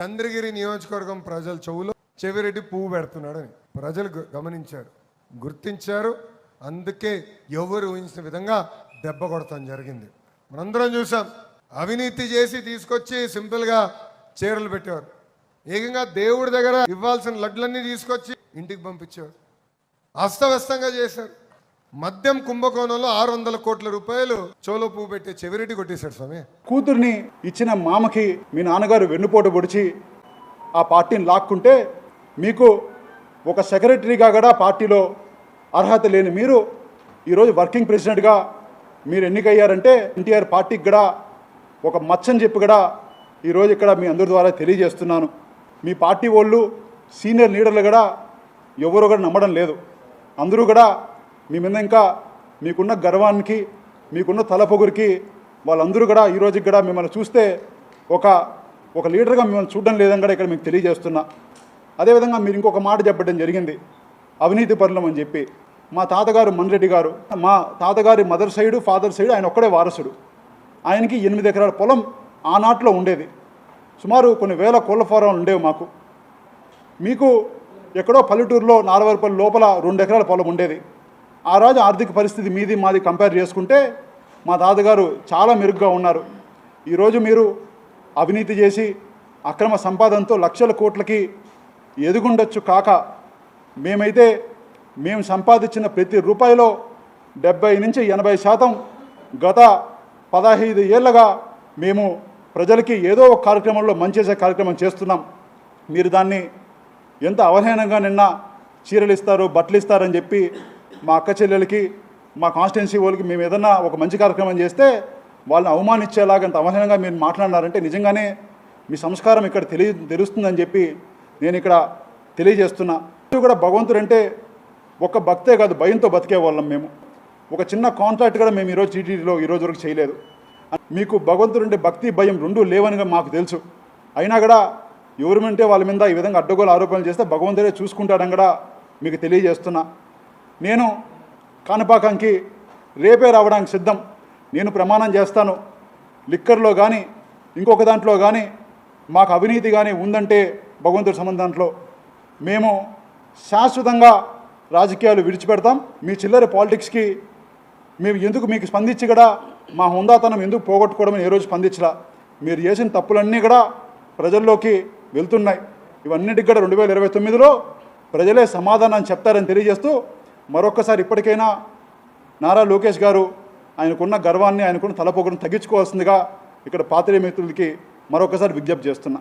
చంద్రగిరి నియోజకవర్గం ప్రజల చెవులో చెవిరెడ్డి పువ్వు పెడుతున్నాడని ప్రజలు గమనించారు, గుర్తించారు. అందుకే ఎవరు ఊహించిన విధంగా దెబ్బ కొడతాం జరిగింది. మనందరం చూసాం. అవినీతి చేసి తీసుకొచ్చి సింపుల్గా చీరలు పెట్టేవారు. ఏకంగా దేవుడి దగ్గర ఇవ్వాల్సిన లడ్లన్నీ తీసుకొచ్చి ఇంటికి పంపించేవారు. అస్తవ్యస్తంగా చేశారు. మద్యం కుంభకోణంలో 600 కోట్ల రూపాయలు చోలో పువ్వు పెట్టే చెవిరెడ్డి కొట్టేశాడు స్వామి. కూతుర్ని ఇచ్చిన మామకి మీ నాన్నగారు వెన్నుపోటు పొడిచి ఆ పార్టీని లాక్కుంటే మీకు ఒక సెక్రటరీగా కూడా పార్టీలో అర్హత లేని మీరు ఈరోజు వర్కింగ్ ప్రెసిడెంట్గా మీరు ఎన్నికయ్యారంటే ఎన్టీఆర్ పార్టీకి కూడా ఒక మచ్చని చెప్పి కూడా ఈరోజు ఇక్కడ మీ అందరి ద్వారా తెలియజేస్తున్నాను. మీ పార్టీ వాళ్ళు సీనియర్ లీడర్లు కూడా ఎవరు కూడా నమ్మడం లేదు. అందరూ కూడా మీ మీద ఇంకా మీకున్న గర్వానికి మీకున్న తలపొగురికి వాళ్ళందరూ కూడా ఈరోజుకి కూడా మిమ్మల్ని చూస్తే ఒక లీడర్గా మిమ్మల్ని చూడడం లేదని కూడా ఇక్కడ మీకు తెలియజేస్తున్నా. అదేవిధంగా మీరు ఇంకొక మాట చెప్పడం జరిగింది, అవినీతి పరులం అని చెప్పి. మా తాతగారు మన్రెడ్డి గారు, మా తాతగారి మదర్ సైడు ఫాదర్ సైడు ఆయన ఒక్కడే వారసుడు. ఆయనకి 8 ఎకరాల పొలం ఆనాట్లో ఉండేది. సుమారు కొన్ని వేల కోళ్ళ ఫారాలు ఉండేవి మాకు. మీకు ఎక్కడో పల్లెటూరులో నారవరపల్లి లోపల 2 ఎకరాల పొలం ఉండేది. ఆ రోజు ఆర్థిక పరిస్థితి మీది మాది కంపేర్ చేసుకుంటే మా తాతగారు చాలా మెరుగ్గా ఉన్నారు. ఈరోజు మీరు అవినీతి చేసి అక్రమ సంపాదనతో లక్షల కోట్లకి ఎదుగుండొచ్చు కాక మేము సంపాదించిన ప్రతి రూపాయిలో 70 నుంచి 80% గత 15 ఏళ్ళగా మేము ప్రజలకి ఏదో ఒక కార్యక్రమంలో మంచి చేసే కార్యక్రమం చేస్తున్నాం. మీరు దాన్ని ఎంత అవహేళనంగా నిన్న చీరలు ఇస్తారు, బట్టలు ఇస్తారని చెప్పి మా అక్క చెల్లెలకి, మా కాన్స్టిట్యున్సీ వాళ్ళకి మేము ఏదన్నా ఒక మంచి కార్యక్రమం చేస్తే వాళ్ళని అవమానించేలాగా అంత అవహేళనంగా మీరు మాట్లాడినారంటే నిజంగానే మీ సంస్కారం ఇక్కడ తెలుస్తుందని చెప్పి నేను ఇక్కడ తెలియజేస్తున్నా. కూడా భగవంతుడు అంటే ఒక భక్తే కాదు, భయంతో బతికే వాళ్ళం మేము. ఒక చిన్న కాంట్రాక్ట్ కూడా మేము ఈరోజు టీటీడీలో ఈరోజు వరకు చేయలేదు. మీకు భగవంతుడు అంటే భక్తి భయం రెండూ లేవనిగా మాకు తెలుసు. అయినా కూడా ఎవరిమంటే వాళ్ళ మీద ఈ విధంగా అడ్డగోలు ఆరోపణలు చేస్తే భగవంతుడే చూసుకుంటాడని కూడా మీకు తెలియజేస్తున్నా. నేను కాణిపాకంకి రేపే రావడానికి సిద్ధం. నేను ప్రమాణం చేస్తాను, లిక్కర్లో కానీ ఇంకొక దాంట్లో కానీ మాకు అవినీతి కానీ ఉందంటే భగవంతుడి సంబంధంలో మేము శాశ్వతంగా రాజకీయాలు విడిచిపెడతాం. మీ చిల్లర పాలిటిక్స్కి మేము ఎందుకు మీకు స్పందించి కూడా మా హుందాతనం ఎందుకు పోగొట్టుకోవడం ఏ రోజు స్పందించలా. మీరు చేసిన తప్పులన్నీ కూడా ప్రజల్లోకి వెళ్తున్నాయి. ఇవన్నిటికి కూడా 2029లో ప్రజలే సమాధానం చెప్తారని తెలియజేస్తూ మరొక్కసారి ఇప్పటికైనా నారా లోకేష్ గారు ఆయనకున్న గర్వాన్ని, ఆయనకున్న తలపోగును తగ్గించుకోవాల్సిందిగా ఇక్కడ పాత్రికేయ మిత్రులకి మరొకసారి విజ్ఞప్తి చేస్తున్నా.